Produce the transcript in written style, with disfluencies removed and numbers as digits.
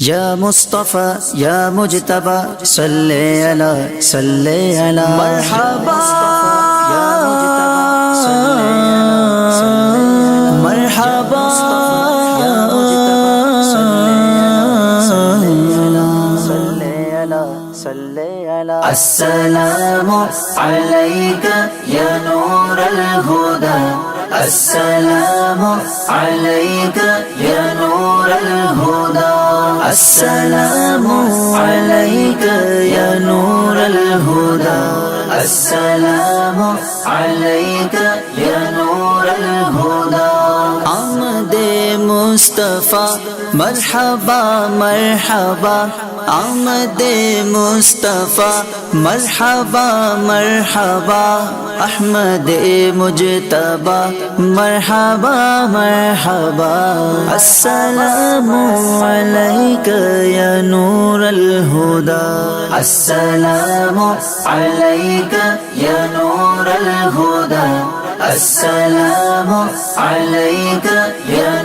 يا مصطفى يا مجتبى صل على مرحبا مرحبا السلام عليك يا نور الهدى السلام عليك يا نور الهدى السلام عليك يا نور الهدى السلام عليك يا نور الهدى آمد مصطفى مرحبا مرحبا آمد مصطفى مرحبا مرحبا احمد مجتبى مرحبا مرحبا السلام عليك يا نور الهدى السلام عليك يا نور الهدى السلام عليك يا